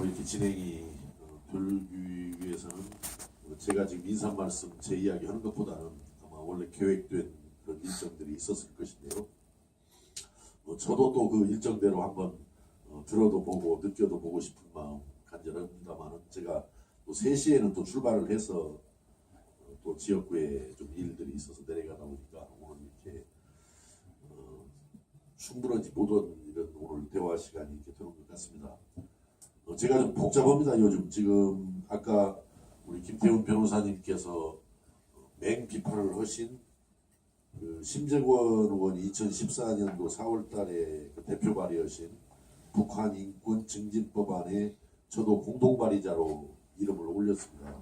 이렇게 진행이 되기 위해서는 제가 지금 인사 말씀 제 이야기 하는 것보다는 아마 원래 계획된 그런 일정들이 있었을 것인데요. 저도 또 그 일정대로 한번 들어도 보고 느껴도 보고 싶은 마음 간절합니다만은 제가 또 3시에는 또 출발을 해서 또 지역구에 좀 일들이 있어서 내려가다 보니까 오늘 이렇게 충분하지 못한 이런 오늘 대화 시간이 이렇게 되는 것 같습니다. 제가 좀 복잡합니다. 요즘 지금 아까 우리 김태훈 변호사님께서 맹비판을 하신 그 심재권 의원이 2014년도 4월달에 그 대표 발의하신 북한 인권 증진법안에 저도 공동 발의자로 이름을 올렸습니다.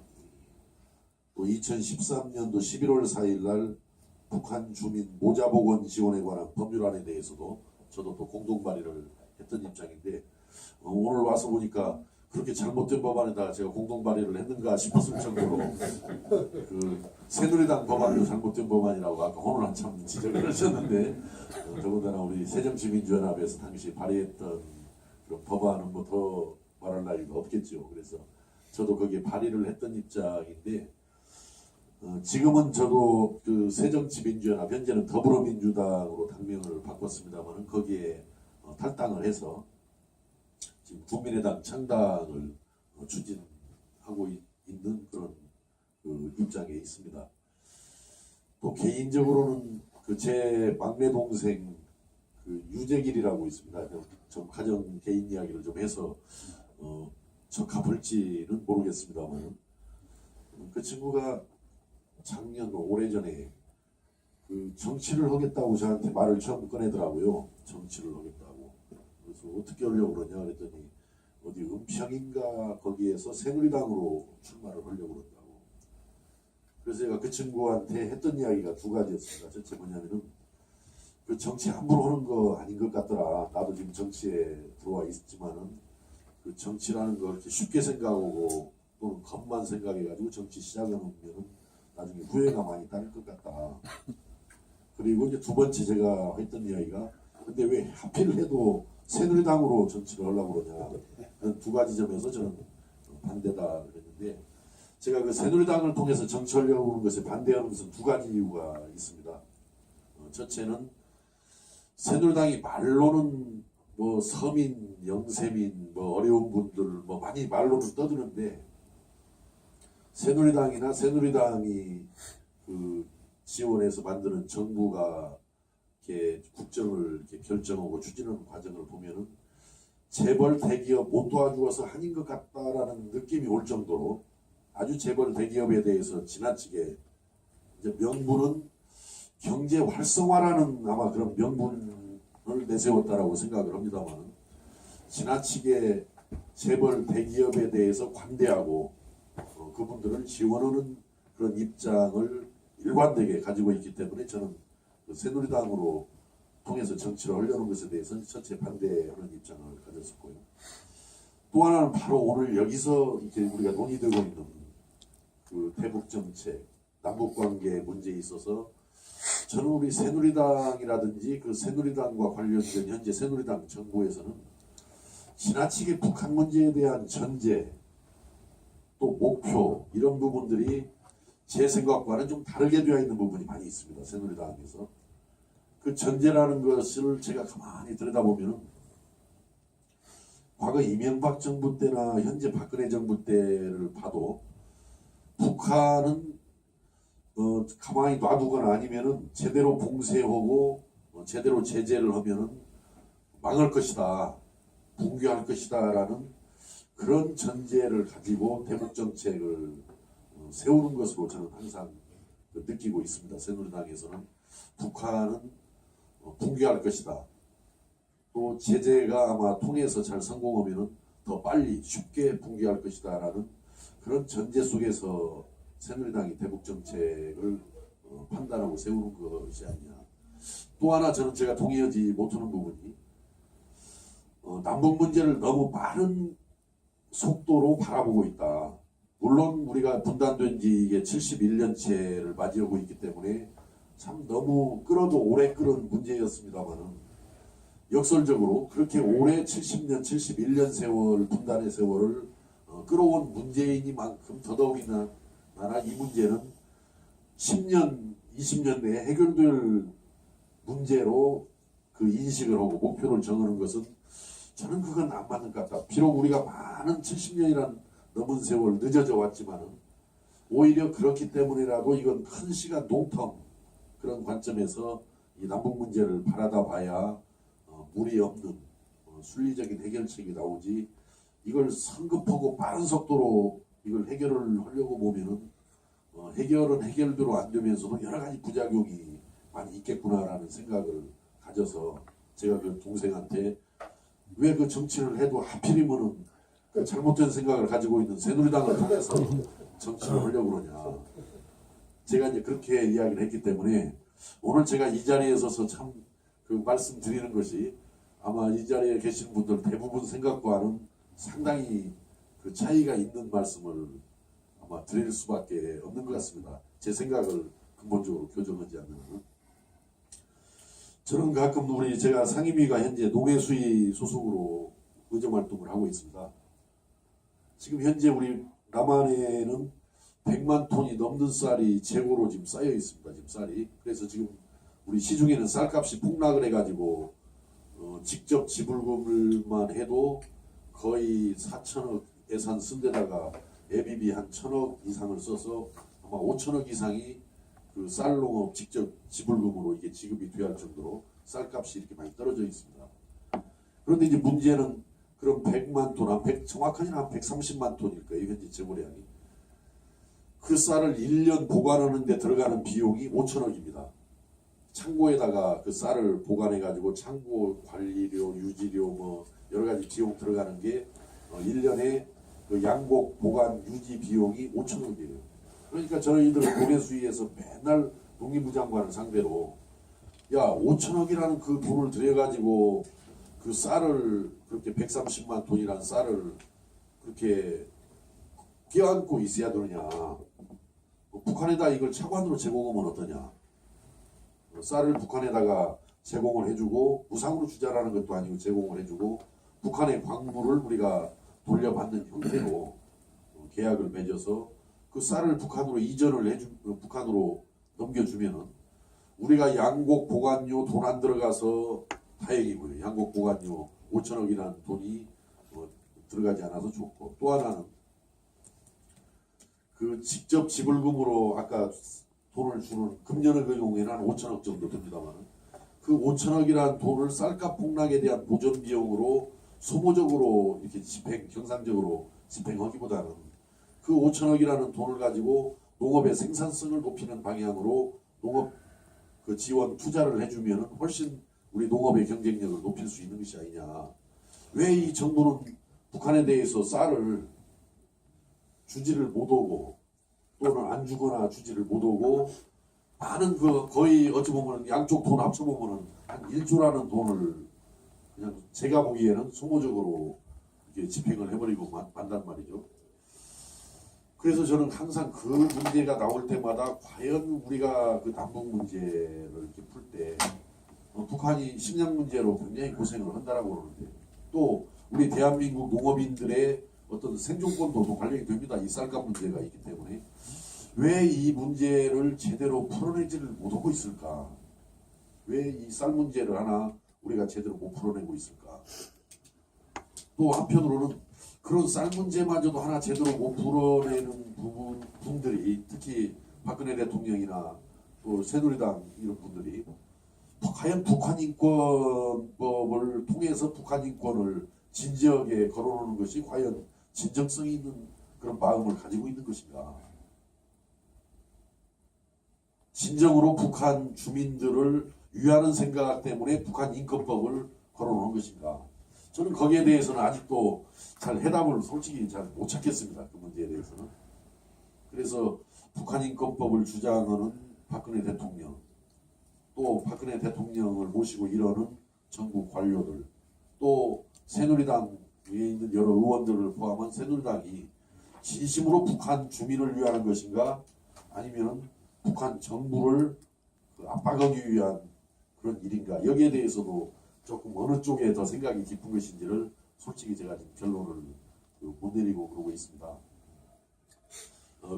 또 2013년도 11월 4일날 북한 주민 모자복원 지원에 관한 법률안에 대해서도 저도 또 공동 발의를 했던 입장인데 오늘 와서 보니까 그렇게 잘못된 법안에다 제가 공동 발의를 했는가 싶었을 정도로 그 새누리당 법안도 잘못된 법안이라고 아까 오늘 한참 지적을 하셨는데 더군다나 우리 새정치민주연합에서 당시 발의했던 그런 법안은 뭐 더 말할 나위가 없겠죠. 그래서 저도 거기에 발의를 했던 입장인데 지금은 저도 그 새정치민주연합 현재는 더불어민주당으로 당명을 바꿨습니다만은 거기에 탈당을 해서 지금 국민의당 창당을 추진하고 있는 그런 그 입장에 있습니다. 또 개인적으로는 그 제 막내 동생 그 유재길이라고 있습니다. 좀 가정 개인 이야기를 좀 해서 적합할지는 모르겠습니다만 그 친구가 작년 오래전에 그 정치를 하겠다고 저한테 말을 처음 꺼내더라고요. 정치를 하겠다고. 그래서 어떻게 하려고 그러냐 그랬더니 어디 은평인가 거기에서 새누리당으로 출마를 하려고 그런다고. 그래서 제가 그 친구한테 했던 이야기가 두 가지였습니다. 첫째 뭐냐면은 그 정치 함부로 하는 거 아닌 것 같더라. 나도 지금 정치에 들어와 있지만은 그 정치라는 거 이렇게 쉽게 생각하고 또는 겉만 생각해가지고 정치 시작해놓으면은 나중에 후회가 많이 따를 것 같다. 그리고 이제 두 번째 제가 했던 이야기가 근데 왜 하필 해도 새누리당으로 정치를 하려고 그러냐. 두 가지 점에서 저는 반대다 그랬는데 제가 그 새누리당을 통해서 정치하려고 하는 것에 반대하는 것은 두 가지 이유가 있습니다. 첫째는 새누리당이 말로는 뭐 서민, 영세민, 뭐 어려운 분들 뭐 많이 말로는 떠드는데 새누리당이나 새누리당이 그 지원해서 만드는 정부가 이렇게 국정을 이렇게 결정하고 추진하는 과정을 보면은 재벌 대기업 못 도와주어서 한인 것 같다라는 느낌이 올 정도로 아주 재벌 대기업에 대해서 지나치게 이제 명분은 경제 활성화라는 아마 그런 명분을 내세웠다라고 생각을 합니다만 지나치게 재벌 대기업에 대해서 관대하고 그분들을 지원하는 그런 입장을 일관되게 가지고 있기 때문에 저는 그 새누리당으로 통해서 정치를 하려는 것에 대해서는 첫째 반대하는 입장을 가졌었고요. 또 하나는 바로 오늘 여기서 이렇게 우리가 논의되고 있는 그 대북 정책, 남북 관계 문제에 있어서 저는 우리 새누리당이라든지 그 새누리당과 관련된 현재 새누리당 정부에서는 지나치게 북한 문제에 대한 전제 또 목표 이런 부분들이 제 생각과는 좀 다르게 되어 있는 부분이 많이 있습니다. 새누리당에서 그 전제라는 것을 제가 가만히 들여다보면 과거 이명박 정부 때나 현재 박근혜 정부 때를 봐도 북한은 가만히 놔두거나 아니면은 제대로 봉쇄하고 제대로 제재를 하면은 망할 것이다, 붕괴할 것이다라는 그런 전제를 가지고 대북 정책을 세우는 것으로 저는 항상 느끼고 있습니다. 새누리당에서는 북한은 붕괴할 것이다. 또 제재가 아마 통해서 잘 성공하면은 더 빨리 쉽게 붕괴할 것이다라는 그런 전제 속에서 새누리당이 대북 정책을 판단하고 세우는 것이 아니냐. 또 하나 저는 제가 동의하지 못하는 부분이 남북 문제를 너무 빠른 속도로 바라보고 있다. 물론 우리가 분단된 지 이게 71년째를 맞이하고 있기 때문에 참 너무 끌어도 오래 끌은 문제였습니다만은 역설적으로 그렇게 오래 70년, 71년 세월, 분단의 세월을 끌어온 문재인이만큼 더더욱이나 이 문제는 10년, 20년 내에 해결될 문제로 그 인식을 하고 목표를 정하는 것은 저는 그건 안 맞는 것 같다. 비록 우리가 많은 70년이란 넘은 세월 늦어져 왔지만은 오히려 그렇기 때문이라도 이건 큰 시간 롱텀 그런 관점에서 이 남북 문제를 바라다 봐야 무리 없는 순리적인 해결책이 나오지 이걸 성급하고 빠른 속도로 이걸 해결을 하려고 보면은 해결은 해결대로 안 되면서도 여러 가지 부작용이 많이 있겠구나라는 생각을 가져서 제가 그 동생한테 왜 그 정치를 해도 하필이면은 그 잘못된 생각을 가지고 있는 새누리당을 통해서 정치를 하려고 그러냐. 제가 이제 그렇게 이야기를 했기 때문에 오늘 제가 이 자리에 서서 참 그 말씀드리는 것이 아마 이 자리에 계신 분들 대부분 생각과는 상당히 그 차이가 있는 말씀을 아마 드릴 수밖에 없는 것 같습니다. 제 생각을 근본적으로 교정하지 않는. 저는 가끔 제가 상임위가 현재 농해수위 소속으로 의정활동을 하고 있습니다. 지금 현재 우리 남한에는 100만 톤이 넘는 쌀이 재고로 지금 쌓여 있습니다. 지금 쌀이. 그래서 지금 우리 시중에는 쌀값이 폭락을 해가지고 직접 지불금을만 해도 거의 4천억 예산 쓴 데다가 예비비 한 1,000억 이상을 써서 아마 5천억 이상이 그 쌀농업 직접 지불금으로 이게 지급이 돼야 할 정도로 쌀값이 이렇게 많이 떨어져 있습니다. 그런데 이제 문제는 그럼 100만 톤, 정확하게 한 130만 톤일 거예요. 현재 재고량이. 그 쌀을 1년 보관하는 데 들어가는 비용이 5천억입니다. 창고에다가 그 쌀을 보관해가지고 창고 관리료, 유지료 뭐 여러 가지 비용 들어가는 게 1년에 그 양곡 보관 유지 비용이 5천억이에요. 그러니까 저희들 농해수위에서 맨날 농림부 장관을 상대로 야 5천억이라는 그 돈을 들여가지고 그 쌀을 그렇게 130만 톤이라는 쌀을 그렇게 껴안고 있어야 되느냐. 북한에다 이걸 차관으로 제공하면 어떠냐. 쌀을 북한에다가 제공을 해주고 무상으로 주자라는 것도 아니고 제공을 해주고 북한의 광물을 우리가 돌려받는 형태로 계약을 맺어서 그 쌀을 북한으로 이전을 북한으로 넘겨주면은 우리가 양곡 보관료 돈 안 들어가서 다행이고요. 양곡 보관료 5천억이라는 돈이 들어가지 않아서 좋고 또 하나는 그 직접 지불금으로 아까 돈을 주는 금년의 경우에는 한 5천억 정도 됩니다만 그 5천억이라는 돈을 쌀값 폭락에 대한 보전 비용으로 소모적으로 이렇게 경상적으로 집행하기보다는 그 5천억이라는 돈을 가지고 농업의 생산성을 높이는 방향으로 농업 그 지원 투자를 해주면 훨씬 우리 농업의 경쟁력을 높일 수 있는 것이 아니냐. 왜 이 정부는 북한에 대해서 쌀을 주지를 못하고 또는 안 주거나 주지를 못하고 많은 그 거의 어찌 보면 양쪽 돈 합쳐보면 한 1조라는 돈을 그냥 제가 보기에는 소모적으로 이렇게 집행을 해버리고 만단 말이죠. 그래서 저는 항상 그 문제가 나올 때마다 과연 우리가 그 남북 문제를 이렇게 풀 때 북한이 식량 문제로 굉장히 고생을 한다라고 그러는데 또 우리 대한민국 농업인들의 어떤 생존권도 관련이 됩니다. 이 쌀값 문제가 있기 때문에 왜 이 문제를 제대로 풀어내지를 못하고 있을까? 왜 이 쌀 문제를 하나 우리가 제대로 못 풀어내고 있을까? 또 한편으로는 그런 쌀 문제마저도 하나 제대로 못 풀어내는 분들이 특히 박근혜 대통령이나 또 새누리당 이런 분들이 과연 북한 인권법을 통해서 북한 인권을 진지하게 걸어놓는 것이 과연 진정성이 있는 그런 마음을 가지고 있는 것인가? 진정으로 북한 주민들을 위하는 생각 때문에 북한 인권법을 걸어놓은 것인가? 저는 거기에 대해서는 아직도 잘 해답을 솔직히 잘 못 찾겠습니다. 그 문제에 대해서는. 그래서 북한 인권법을 주장하는 박근혜 대통령, 또 박근혜 대통령을 모시고 이러는 전국 관료들, 또 새누리당에 있는 여러 의원들을 포함한 새누리당이 진심으로 북한 주민을 위하는 것인가 아니면 북한 정부를 압박하기 위한 그런 일인가 여기에 대해서도 조금 어느 쪽에 더 생각이 깊은 것인지를 솔직히 제가 지금 결론을 못 내리고 그러고 있습니다.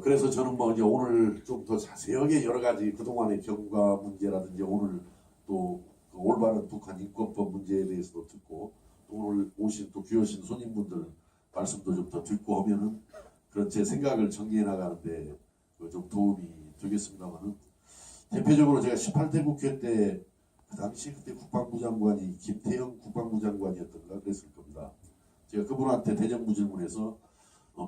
그래서 저는 뭐 이제 오늘 좀 더 자세하게 여러 가지 그동안의 경과 문제라든지 오늘 또 그 올바른 북한 인권법 문제에 대해서도 듣고 또 오늘 오신 또 귀하신 손님분들 말씀도 좀 더 듣고 하면은 그런 제 생각을 정리해 나가는데 좀 도움이 되겠습니다만은 대표적으로 제가 18대 국회 때 그 당시 그때 국방부 장관이 김태형 국방부 장관이었던가 그랬을 겁니다. 제가 그분한테 대정부 질문에서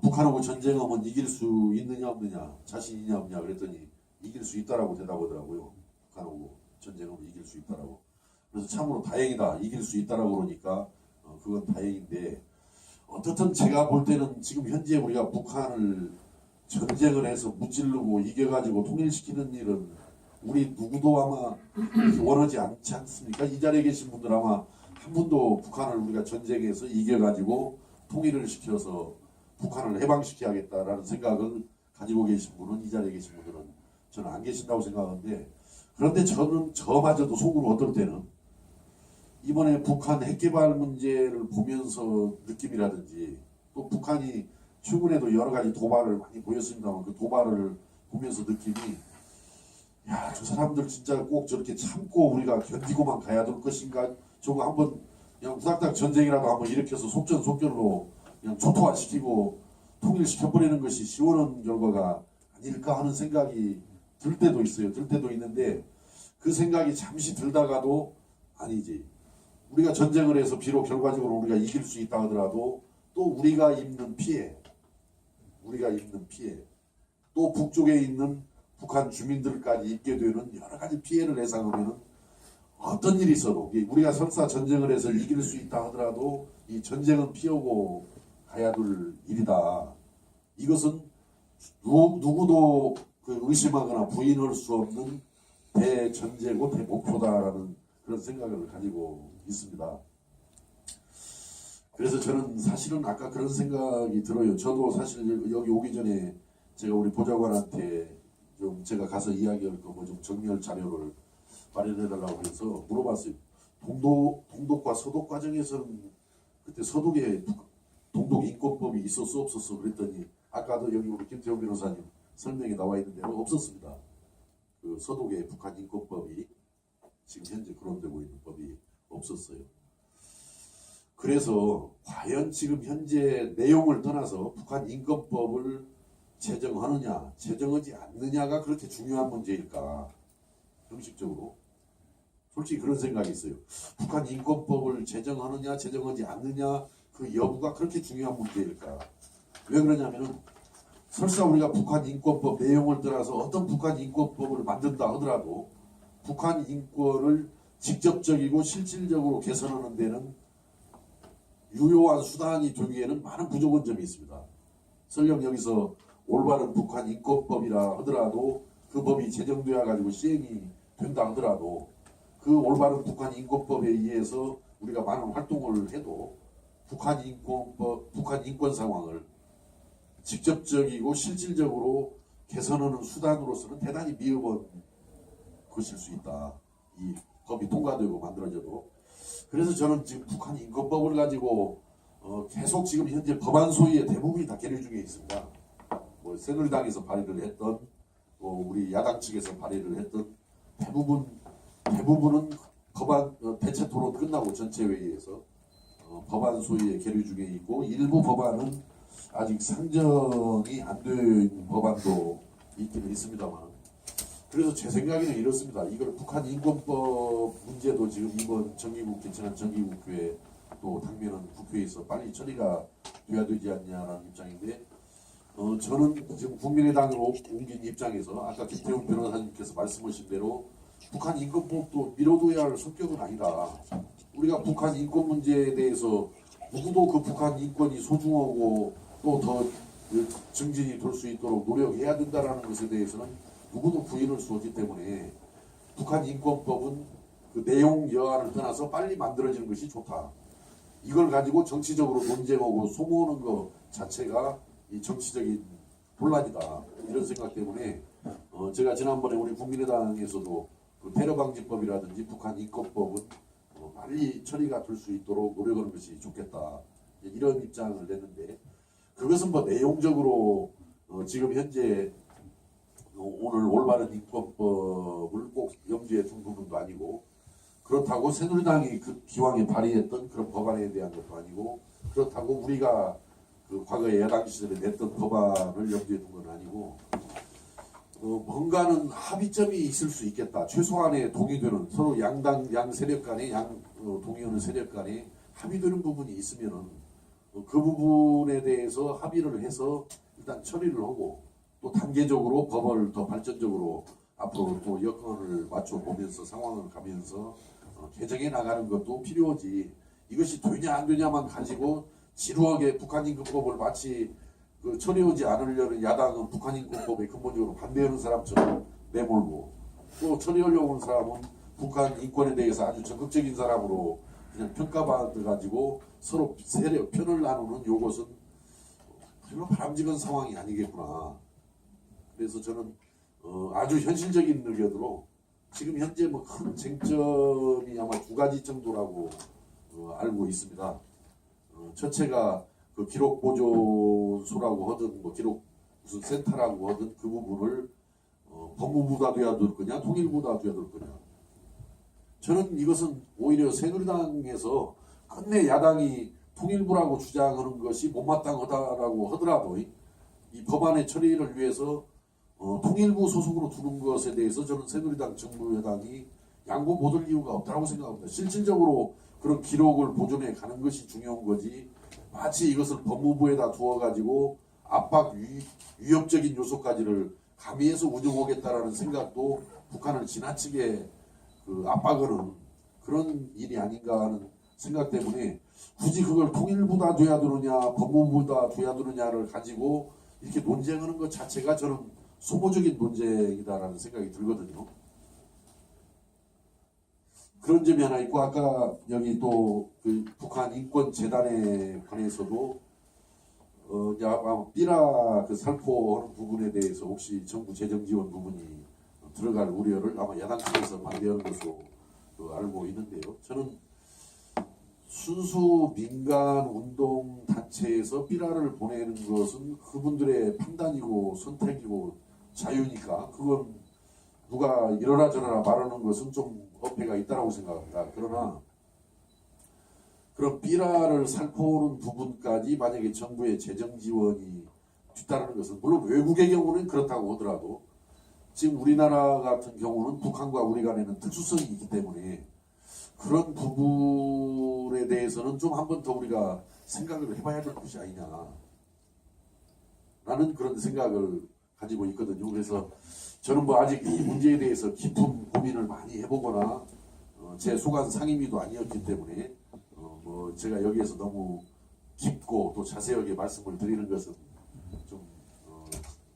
북한하고 전쟁하면 이길 수 있느냐 없느냐 자신 있냐 없냐 그랬더니 이길 수 있다라고 대답하더라고요. 북한하고 전쟁하면 이길 수 있다라고. 그래서 참으로 다행이다. 이길 수 있다라고 그러니까 그건 다행인데 어떻든 제가 볼 때는 지금 현재 우리가 북한을 전쟁을 해서 무찌르고 이겨가지고 통일시키는 일은 우리 누구도 아마 원하지 않지 않습니까? 이 자리에 계신 분들 아마 한 분도 북한을 우리가 전쟁에서 이겨가지고 통일을 시켜서 북한을 해방시켜야겠다라는 생각을 가지고 계신 분은 이 자리에 계신 분들은 저는 안 계신다고 생각하는데 그런데 저는 저마저도 속으로 어떨 때는 이번에 북한 핵개발 문제를 보면서 느낌이라든지 또 북한이 최근에도 여러 가지 도발을 많이 보였습니다만 그 도발을 보면서 느낌이 야, 저 사람들 진짜 꼭 저렇게 참고 우리가 견디고만 가야 될 것인가? 저거 한번 그냥 후닥닥 전쟁이라도 한번 일으켜서 속전속결로 그냥 초토화시키고 통일시켜버리는 것이 시원한 결과가 아닐까 하는 생각이 들 때도 있어요. 들 때도 있는데 그 생각이 잠시 들다가도 아니지. 우리가 전쟁을 해서 비록 결과적으로 우리가 이길 수 있다 하더라도 또 우리가 입는 피해, 또 북쪽에 있는 북한 주민들까지 입게 되는 여러 가지 피해를 예상하면 어떤 일이 있어도 우리가 설사 전쟁을 해서 이길 수 있다 하더라도 이 전쟁은 피하고 가야 될 일이다. 이것은 누구도 의심하거나 부인할 수 없는 대전제고 대목표다라는 그런 생각을 가지고 있습니다. 그래서 저는 사실은 아까 그런 생각이 들어요. 저도 사실 여기 오기 전에 제가 우리 보좌관한테 좀 제가 가서 이야기할 거 뭐 좀 정리할 자료를 마련해달라고 해서 물어봤어요. 동독과 서독 과정에서는 그때 서독에 동독 인권법이 있었어 없었어 그랬더니 아까도 여기 우리 김태형 변호사님 설명에 나와 있는 대로 없었습니다. 그 서독의 북한 인권법이 지금 현재 거론되고 있는 법이 없었어요. 그래서 과연 지금 현재 내용을 떠나서 북한 인권법을 제정하느냐 제정하지 않느냐가 그렇게 중요한 문제일까? 형식적으로 솔직히 그런 생각이 있어요. 북한 인권법을 제정하느냐 제정하지 않느냐 그 여부가 그렇게 중요한 문제일까? 왜 그러냐면은 설사 우리가 북한 인권법 내용을 떠나서 어떤 북한 인권법을 만든다 하더라도 북한 인권을 직접적이고 실질적으로 개선하는 데는 유효한 수단이 되기에는 많은 부족한 점이 있습니다. 설령 여기서 올바른 북한 인권법이라 하더라도 그 법이 제정되어 가지고 시행이 된다 하더라도 그 올바른 북한 인권법에 의해서 우리가 많은 활동을 해도 북한 인권법, 북한 인권 상황을 직접적이고 실질적으로 개선하는 수단으로서는 대단히 미흡한 것일 수 있다. 이 법이 통과되고 만들어져도. 그래서 저는 지금 북한 인권법을 가지고 계속 지금 현재 법안 소위의 대부분이 다 계류 중에 있습니다. 뭐 새누리당에서 발의를 했던 우리 야당 측에서 발의를 했던 대부분은 법안 대체 토론 끝나고 전체 회의에서 법안 소위에 계류 중에 있고 일부 법안은 아직 상정이 안 된 법안도 있기는 있습니다만 그래서 제 생각에는 이렇습니다. 이걸 북한 인권법 문제도 지금 이번 정기국회 지난 정기국회에 또 당면은 국회에서 빨리 처리가 돼야 되지 않냐라는 입장인데 저는 지금 국민의당으로 옮긴 입장에서 아까 김태훈 변호사님께서 말씀하신 대로 북한 인권법도 미뤄둬야 할 성격은 아니다. 우리가 북한 인권 문제에 대해서 누구도 그 북한 인권이 소중하고 또 더 증진이 될 수 있도록 노력해야 된다는 것에 대해서는 누구도 부인할 수 없기 때문에 북한 인권법은 그 내용 여하를 떠나서 빨리 만들어지는 것이 좋다. 이걸 가지고 정치적으로 논쟁하고 소모하는 것 자체가 이 정치적인 혼란이다. 이런 생각 때문에 제가 지난번에 우리 국민의당에서도 그 테러방지법이라든지 북한 인권법은 빨리 처리가 될 수 있도록 노력하는 것이 좋겠다. 이런 입장을 냈는데 그것은 뭐 내용적으로 지금 현재 오늘 올바른 인권법을 꼭 염두에 둔 부분도 아니고 그렇다고 새누리당이 그 기왕에 발의했던 그런 법안에 대한 것도 아니고 그렇다고 우리가 그 과거에 야당 시절에 냈던 법안을 염두에 둔 건 아니고 뭔가는 합의점이 있을 수 있겠다. 최소한의 동의되는 서로 양당 양 세력 간에 동의하는 세력 간에 합의되는 부분이 있으면은 그 부분에 대해서 합의를 해서 일단 처리를 하고 또 단계적으로 법을 더 발전적으로 앞으로 또 여건을 맞춰 보면서 상황을 가면서 개정해 나가는 것도 필요하지. 이것이 되냐 안 되냐만 가지고 지루하게 북한인권법을 마치 그 처리하지 않으려는 야당은 북한인권법에 근본적으로 반대하는 사람처럼 내몰고 또 처리하려고 하는 사람은 북한 인권에 대해서 아주 적극적인 사람으로 그냥 평가받아가지고 서로 세력 편을 나누는 요것은 별로 바람직한 상황이 아니겠구나. 그래서 저는 아주 현실적인 의견으로 지금 현재 뭐 큰 쟁점이 아마 두 가지 정도라고 알고 있습니다. 첫째가 그 기록 보존소라고 하든 뭐 기록 무슨 센터라고 하든 그 부분을 법무부가 돼야 될 거냐 통일부가 돼야 될 거냐. 저는 이것은 오히려 새누리당에서 끝내 야당이 통일부라고 주장하는 것이 못마땅하다라고 하더라도 이 법안의 처리를 위해서 통일부 소속으로 두는 것에 대해서 저는 새누리당 정부 여당이 양보 못할 이유가 없다고 생각합니다. 실질적으로 그런 기록을 보존해 가는 것이 중요한 거지 마치 이것을 법무부에다 두어가지고 압박 위협적인 요소까지를 가미해서 운영하겠다라는 생각도 북한을 지나치게 압박하는 그런 일이 아닌가 하는 생각 때문에 굳이 그걸 통일부다 돼야 되느냐 법무부다 돼야 되느냐를 가지고 이렇게 논쟁하는 것 자체가 저는 소모적인 논쟁이다라는 생각이 들거든요. 그런 점이 하나 있고 아까 여기 또 그 북한 인권재단에 관해서도 삐라 그 살포하는 부분에 대해서 혹시 정부 재정 지원 부분이 들어갈 우려를 아마 야당 측에서 반대하는 것으로 알고 있는데요. 저는 순수 민간 운동 단체에서 삐라를 보내는 것은 그분들의 판단이고 선택이고 자유니까 그건 누가 이러라 저러라 말하는 것은 좀 어폐가 있다고 생각합니다. 그러나 그런 삐라를 살포하는 부분까지 만약에 정부의 재정 지원이 뒤따르는 것은 물론 외국의 경우는 그렇다고 하더라도 지금 우리나라 같은 경우는 북한과 우리 간에는 특수성이 있기 때문에 그런 부분에 대해서는 좀 한 번 더 우리가 생각을 해봐야 될 것이 아니냐 라는 그런 생각을 가지고 있거든요. 그래서 저는 뭐 아직 이 문제에 대해서 깊은 고민을 많이 해보거나 제 소관 상임위도 아니었기 때문에 뭐 제가 여기에서 너무 깊고 또 자세하게 말씀을 드리는 것은 좀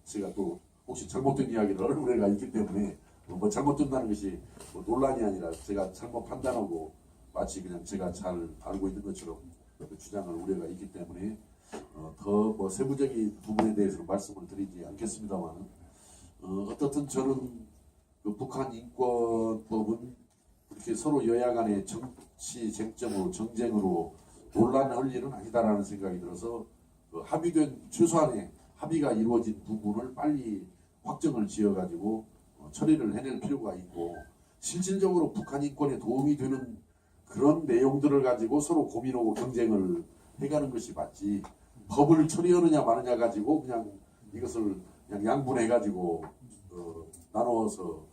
제가 또 혹시 잘못된 이야기를 얼굴에가 있기 때문에 뭐 잘못된다는 것이 뭐 논란이 아니라 제가 잘못 판단하고 마치 그냥 제가 잘 알고 있는 것처럼 주장할 우려가 있기 때문에 더 뭐 세부적인 부분에 대해서는 말씀을 드리지 않겠습니다만 어떻든 저는 그 북한 인권법은 이렇게 서로 여야 간의 정치 쟁점으로 정쟁으로 논란할 일은 아니다라는 생각이 들어서 합의된 최소한의 합의가 이루어진 부분을 빨리 확정을 지어가지고 처리를 해낼 필요가 있고 실질적으로 북한 인권에 도움이 되는 그런 내용들을 가지고 서로 고민하고 경쟁을 해가는 것이 맞지 법을 처리하느냐 마느냐 가지고 그냥 이것을 그냥 양분해가지고 나누어서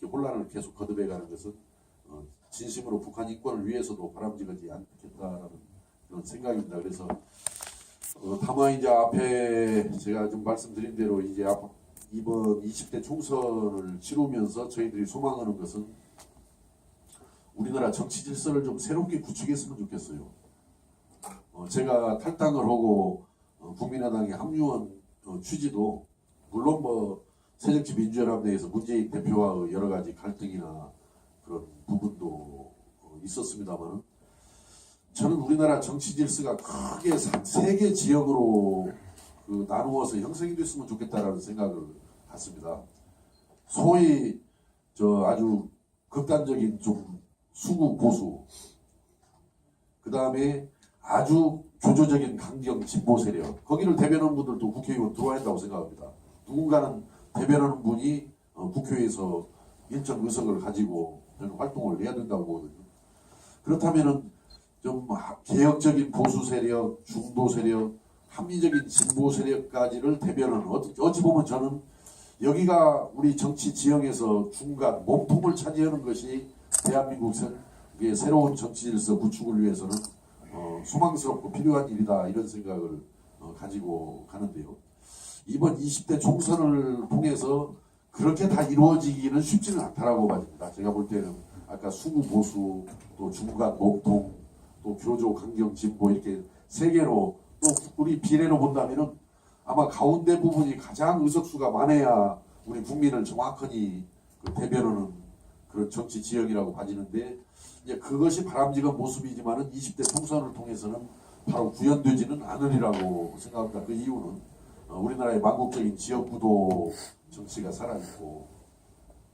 혼란을 계속 거듭해가는 것은 진심으로 북한 인권을 위해서도 바람직하지 않겠다라는 그런 생각입니다. 그래서 다만 이제 앞에 제가 좀 말씀드린 대로 이제 이번 20대 총선을 치르면서 저희들이 소망하는 것은 우리나라 정치 질서를 좀 새롭게 구축했으면 좋겠어요. 제가 탈당을 하고 국민의당에 합류한 취지도 물론 뭐 새정치민주연합 내에서 문재인 대표와 여러 가지 갈등이나 그런 부분도 있었습니다만 저는 우리나라 정치 질서가 크게 세 개 지역으로 나누어서 형성이 됐으면 좋겠다라는 생각을 갖습니다. 소위 아주 극단적인 좀 수구 보수 그 다음에 아주 교조적인 강경 진보 세력, 거기를 대변하는 분들도 국회의원 들어와야 한다고 생각합니다. 누군가는 대변하는 분이 국회에서 일정 의석을 가지고 저는 활동을 해야 된다고 보거든요. 그렇다면은 좀 개혁적인 보수 세력, 중도 세력, 합리적인 진보 세력까지를 대변하는, 어찌 보면 저는 여기가 우리 정치 지형에서 중간 몸통을 차지하는 것이 대한민국 새로운 정치 질서 구축을 위해서는 소망스럽고 필요한 일이다, 이런 생각을 가지고 가는데요. 이번 20대 총선을 통해서 그렇게 다 이루어지기는 쉽지는 않다라고 봐집니다. 제가 볼 때는 아까 수구 보수, 또 중간 몸통, 또 교조 강경 진보, 이렇게 세 개로, 또 우리 비례로 본다면은 아마 가운데 부분이 가장 의석수가 많아야 우리 국민을 정확하게 대변하는 그런 정치 지형이라고 봐지는데, 이제 그것이 바람직한 모습이지만은 20대 총선을 통해서는 바로 구현되지는 않으리라고 생각합니다. 그 이유는 우리나라의 만국적인 지역구도 정치가 살아있고,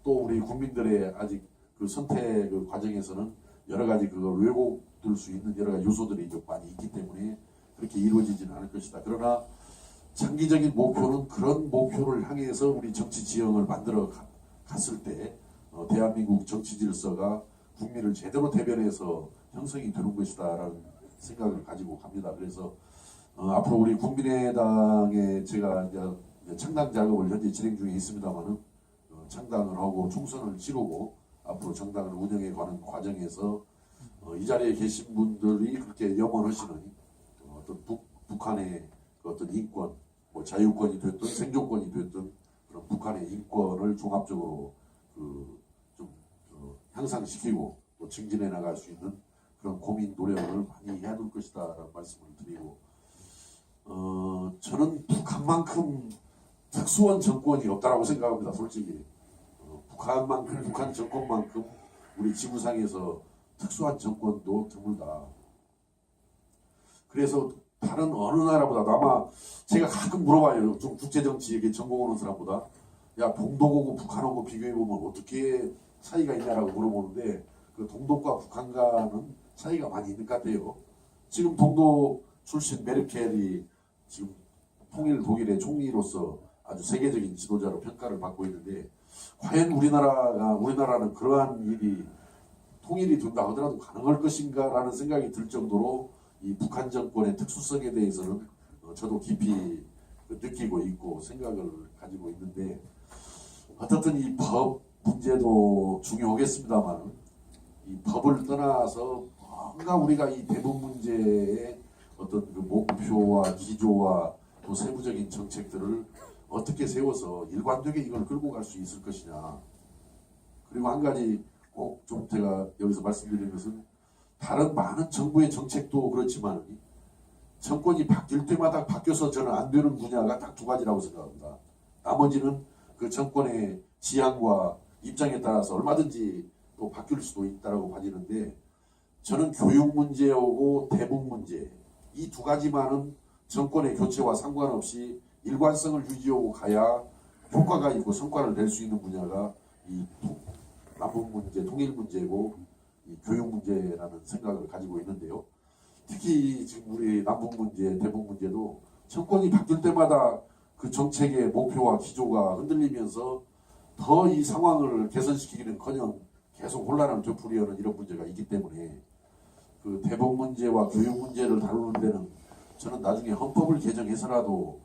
또 우리 국민들의 아직 그 선택 과정에서는 여러 가지 그걸 왜곡될 수 있는 여러 가지 요소들이 좀 많이 있기 때문에 그렇게 이루어지지는 않을 것이다. 그러나 장기적인 목표는 그런 목표를 향해서 우리 정치 지형을 만들어 갔을 때 대한민국 정치 질서가 국민을 제대로 대변해서 형성이 되는 것이다라는 생각을 가지고 갑니다. 그래서 앞으로 우리 국민의당에 제가 이제 창당 작업을 현재 진행 중에 있습니다만은 창당을 하고 총선을 치르고 앞으로 정당을 운영해 가는 과정에서 이 자리에 계신 분들이 그렇게 염원하시는 어떤 북한의 어떤 인권, 뭐 자유권이 됐든 생존권이 됐든 그런 북한의 인권을 종합적으로 좀 향상시키고 또 증진해 나갈 수 있는 그런 고민 노력을 많이 해야 될 것이다라는 말씀을 드리고, 저는 북한만큼 특수한 정권이 없다라고 생각합니다. 솔직히 북한 정권만큼 우리 지구상에서 특수한 정권도 드물다. 그래서 다른 어느 나라보다, 아마 제가 가끔 물어봐요. 좀 국제정치 전공하는 사람보다, 야 동독하고 북한하고 비교해보면 어떻게 차이가 있냐라고 물어보는데, 그 동독과 북한과는 차이가 많이 있는 것 같아요. 지금 동독 출신 메르켈이 지금 통일 독일의 총리로서 아주 세계적인 지도자로 평가를 받고 있는데, 과연 우리나라는 그러한 일이 통일이 된다 하더라도 가능할 것인가라는 생각이 들 정도로 이 북한 정권의 특수성에 대해서는 저도 깊이 느끼고 있고 생각을 가지고 있는데, 어떻든 이 법 문제도 중요하겠습니다만 이 법을 떠나서 뭔가 우리가 이 대북 문제의 어떤 그 목표와 기조와 또 세부적인 정책들을 어떻게 세워서 일관되게 이걸 끌고 갈 수 있을 것이냐. 그리고 한 가지 꼭 좀 제가 여기서 말씀드리는 것은, 다른 많은 정부의 정책도 그렇지만 정권이 바뀔 때마다 바뀌어서 저는 안 되는 분야가 딱 두 가지라고 생각합니다. 나머지는 그 정권의 지향과 입장에 따라서 얼마든지 또 바뀔 수도 있다고 봐지는데, 저는 교육 문제하고 대북 문제, 이 두 가지만은 정권의 교체와 상관없이 일관성을 유지하고 가야 효과가 있고 성과를 낼 수 있는 분야가 이 남북 문제, 통일 문제고 이 교육 문제라는 생각을 가지고 있는데요. 특히 지금 우리 남북 문제, 대북 문제도 정권이 바뀔 때마다 그 정책의 목표와 기조가 흔들리면서 더 이 상황을 개선시키기는커녕 계속 혼란을 되풀이하는 이런 문제가 있기 때문에, 그 대북 문제와 교육 문제를 다루는 데는 저는 나중에 헌법을 개정해서라도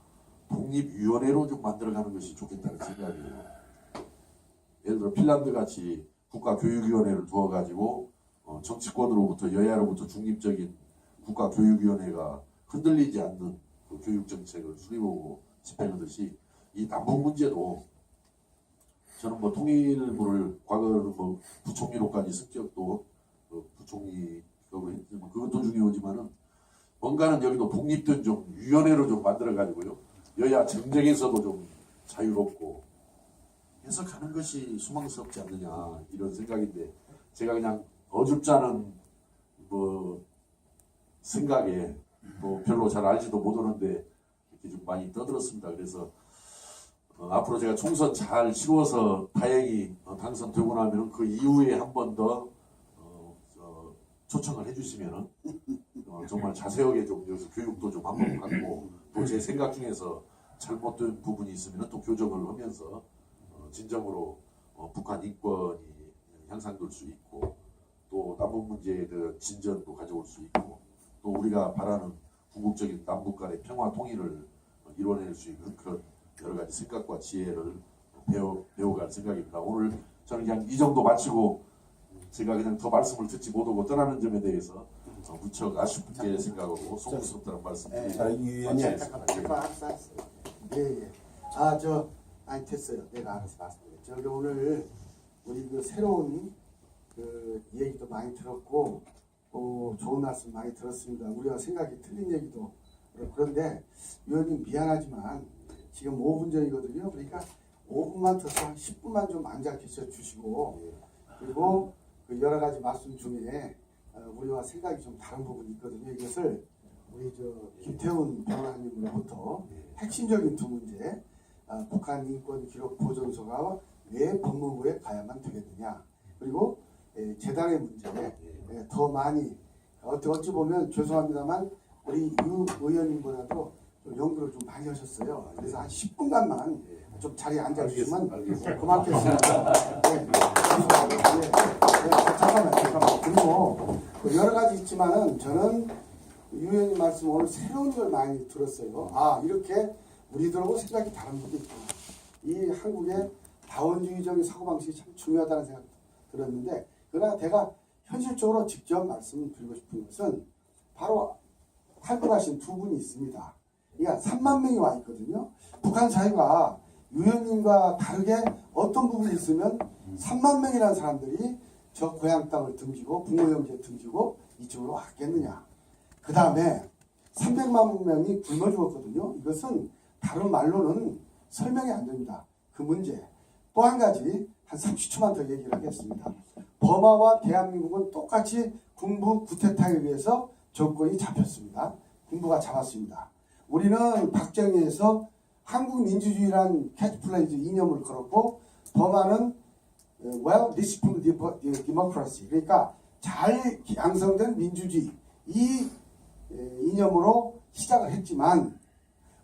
독립위원회로 좀 만들어가는 것이 좋겠다는 생각이에요. 예를 들어 핀란드 같이 국가교육위원회를 두어가지고 정치권으로부터 여야로부터 중립적인 국가교육위원회가 흔들리지 않는 그 교육정책을 수립하고 집행하듯이, 이 남북 문제도 저는 뭐 통일부를 과거는 뭐 부총리로까지 승격도 부총리급으로 했지만 그것도 중요하지만은, 뭔가는 여기도 독립된 좀 위원회로 좀 만들어가지고요, 여야 정쟁에서도 좀 자유롭고 해서 가는 것이 소망스럽지 않느냐, 이런 생각인데, 제가 그냥 어줍잖은 뭐 생각에 또 별로 잘 알지도 못하는데 이렇게 좀 많이 떠들었습니다. 그래서 앞으로 제가 총선 잘 치러서 다행히 당선되고 나면 그 이후에 한 번 더 초청을 해주시면은 정말 자세하게 좀 여기서 교육도 좀 한번 받고 또 제 생각 중에서 잘못된 부분이 있으면 또 교정을 하면서 진정으로 북한 인권이 향상될 수 있고 또 남북 문제에 대한 진전도 가져올 수 있고 또 우리가 바라는 궁극적인 남북 간의 평화 통일을 이뤄낼 수 있는 그런 여러 가지 생각과 지혜를 배워갈 생각입니다. 오늘 저는 그냥 이 정도 마치고 제가 그냥 더 말씀을 듣지 못하고 떠나는 점에 대해서 무척 아쉽게 생각하고 송구스럽다는 말씀드립니다. 자, 이 의원님. 잠깐만, 예. 아니 됐어요. 내가 알아서 말씀드릴게요. 저기 오늘 우리 그 새로운 그 얘기도 많이 들었고 좋은 말씀 많이 들었습니다. 우리가 생각이 틀린 얘기도 그런데 의원님 미안하지만 지금 5분 전이거든요. 그러니까 5분만 더서 한 10분만 좀 앉아 계셔 주시고 그리고 그 여러 가지 말씀 중에 우리와 생각이 좀 다른 부분이 있거든요. 이것을 우리 김태훈 변호사님으로부터 핵심적인 두 문제, 북한 인권 기록 보존소가 왜 법무부에 가야만 되겠느냐, 그리고 재단의 문제, 더 많이 어찌 보면 죄송합니다만 우리 유 의원님보다도 좀 연구를 좀 많이 하셨어요. 그래서 한 10분간만 좀 자리에 앉아주시면 고맙겠습니다. 잠깐만. 그리고 여러 가지 있지만은 저는 유 의원님 말씀 오늘 새로운 걸 많이 들었어요. 이렇게 우리들하고 생각이 다른 분도 있구나. 이 한국의 다원주의적인 사고방식이 참 중요하다는 생각 들었는데, 그러나 제가 현실적으로 직접 말씀드리고 싶은 것은 바로 탈북하신 두 분이 있습니다. 그러니까 3만 명이 와 있거든요. 북한 사회가 유 의원님과 다르게 어떤 부분이 있으면 3만 명이라는 사람들이 저 고향 땅을 등지고 부모 형제 등지고 이쪽으로 왔겠느냐. 그 다음에 300만 명이 굶어 죽었거든요. 이것은 다른 말로는 설명이 안 됩니다. 그 문제. 또 한 가지 한 30초만 더 얘기를 하겠습니다. 버마와 대한민국은 똑같이 군부 쿠데타에 의해서 정권이 잡혔습니다. 군부가 잡았습니다. 우리는 박정희에서 한국 민주주의란 캐치플레이즈 이념을 걸었고, 버마는 well disciplined democracy, 그러니까 잘 양성된 민주주의, 이 이념으로 시작을 했지만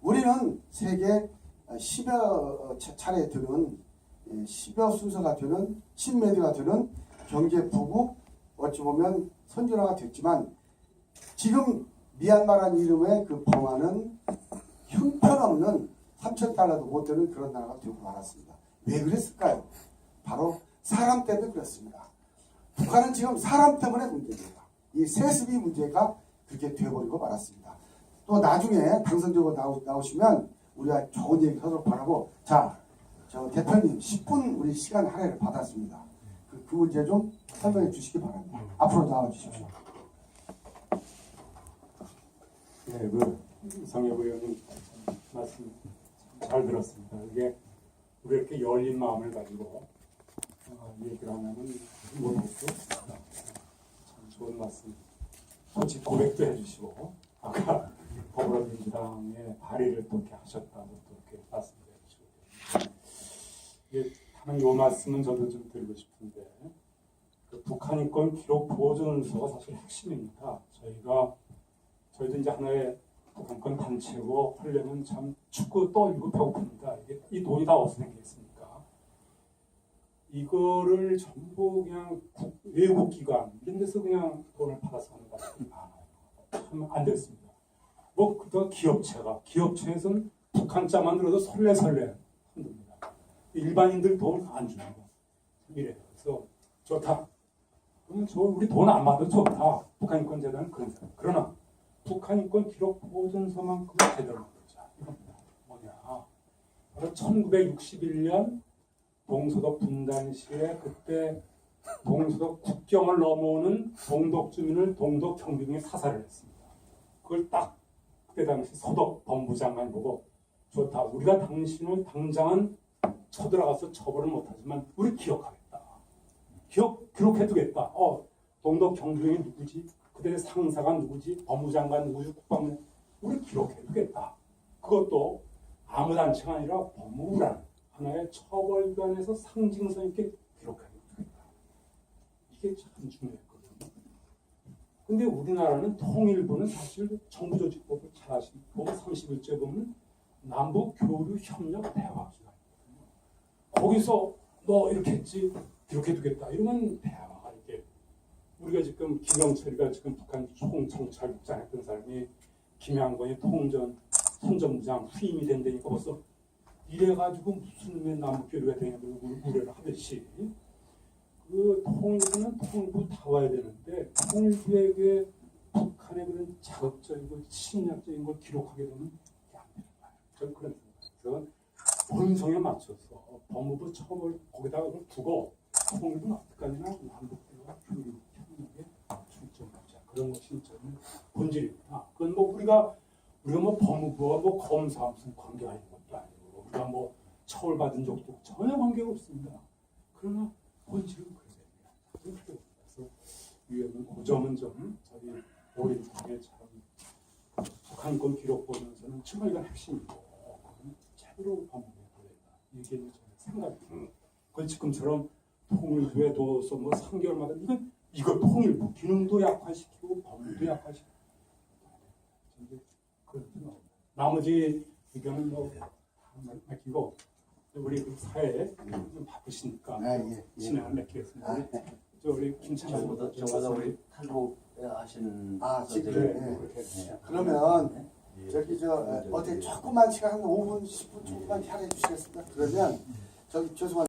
우리는 세계 10여 차례 되는 10여 순서가 되는 친매드가 되는 경제 부국, 어찌 보면 선진화가 됐지만 지금 미얀마라는 이름의 그 버마는 형편없는 3,000달러도 못 되는 그런 나라가 되고 말았습니다. 왜 그랬을까요? 바로 사람 때문에 그렇습니다. 북한은 지금 사람 때문에 문제입니다. 이 세습이 문제가 그렇게 되어버리고 말았습니다. 또 나중에 당선적으로 나오시면 우리가 좋은 얘기 하도록 바라고, 자, 저 대표님 10분 우리 시간 할애를 받았습니다. 그 문제 좀 설명해 주시기 바랍니다. 앞으로 나와 주십시오. 네, 성엽 의원님 말씀 잘 들었습니다. 이게 우리 이렇게 열린 마음을 가지고 얘기를 하면은 뭐겠죠? 참 좋은 말씀. 솔직히 고백도 해주시고 아까 더불어민주당의 발의를 또 이렇게 하셨다고 또 이렇게 말씀해 주시고, 이게 하는 요 말씀은 저도 좀 드리고 싶은데, 그 북한 인권 기록 보존소가 사실 핵심입니다. 저희도 이제 하나의 북한권 단체고 하려면 참 춥고 떠있고 배고픕니다. 이게 이 돈이 다 어디서 생기겠습니까? 이거를 전부 그냥 외국기관 이런 데서 그냥 돈을 받아서 하는 것들이 많아요. 참 안 됐습니다. 그더 기업체에서는 북한자만 들어도 설레설레 흔듭니다. 일반인들 돈을 안 주는 거. 이래요. 그래서 좋다. 그러면 우리 돈 안 받아도 좋다. 북한인권재단은 그런 사람. 그러나 북한인권 기록 보존소만큼 제대로 만들자. 이겁니다. 뭐냐? 바로 1961년 동서독 분단 시에 그때 동서독 국경을 넘어오는 동독 주민을 동독 경비병이 사살을 했습니다. 그걸 딱 그때 당시 서독 법무장관이 보고, 좋다. 우리가 당신을 당장은 쳐들어가서 처벌을 못하지만 우리 기억하겠다. 기록해두겠다. 동독 경비병이 누구지? 그들의 상사가 누구지? 법무장관 누구지? 국방부 우리 기록해두겠다. 그것도 아무 단체가 아니라 법무부라는 하나의 처벌기관에서 상징성 있게 기록해두겠다. 이게 참 중요했거든요. 근데 우리나라는 통일부는 사실 정부조직법을 잘 아시고 31조에 보면 남북 교류 협력 대화 기관이거든요. 거기서 너 이렇게 했지 이렇게 두겠다 이러면 대화가 이렇게 우리가 지금 김영철이가 지금 북한 총정찰국장 했던 사람이 김양건이 선전부장 후임이 된다니까 벌써 이래가지고 무슨 왜 남북 교류가 되냐고 우려를 하듯이 그 통일부는 통일부 다 와야 되는데 통일부에게 북한의 그런 자극적이고 침략적인 걸 기록하게 되면 이게 안 되는 거예요. 저는 그런 생각이에요. 본성에 맞춰서 법무부 처벌 거기다가 그걸 두고 통일부는 어떡하냐 남북대화 교류 협력에 중점하자 그런 것이 저는 본질입니다. 그건 뭐 우리가 뭐 법무부와 뭐 검사 무슨 관계가 있는 것도 아니고 우리가 뭐 처벌받은 적도 전혀 관계가 없습니다. 그러나 본질은 그래야 됩니다. 그래서 위원은 그 점은 좀 저희 오일통에처럼 북한 건 기록 보면서는 정말 이건 핵심이고 제대로 법무부에 보내다 이게 저는 생각입니다. 그건 지금처럼 통일부에 둬서 뭐 3개월마다 이거 통일부 기능도 약화시키고 법무도 약화시키고 나머지 의견은 뭐다 맡기고 우리 그 사회에 좀 바쁘시니까 진행을 맺겠습니다. 저 우리 김찬호 저보다 우리 탈북 하시는 지금 분들이 그러면 저기 어떻게 조금만 시간 한 5분 10분 조금만 할애해 주시겠습니까? 그러면 저기 죄송합니다.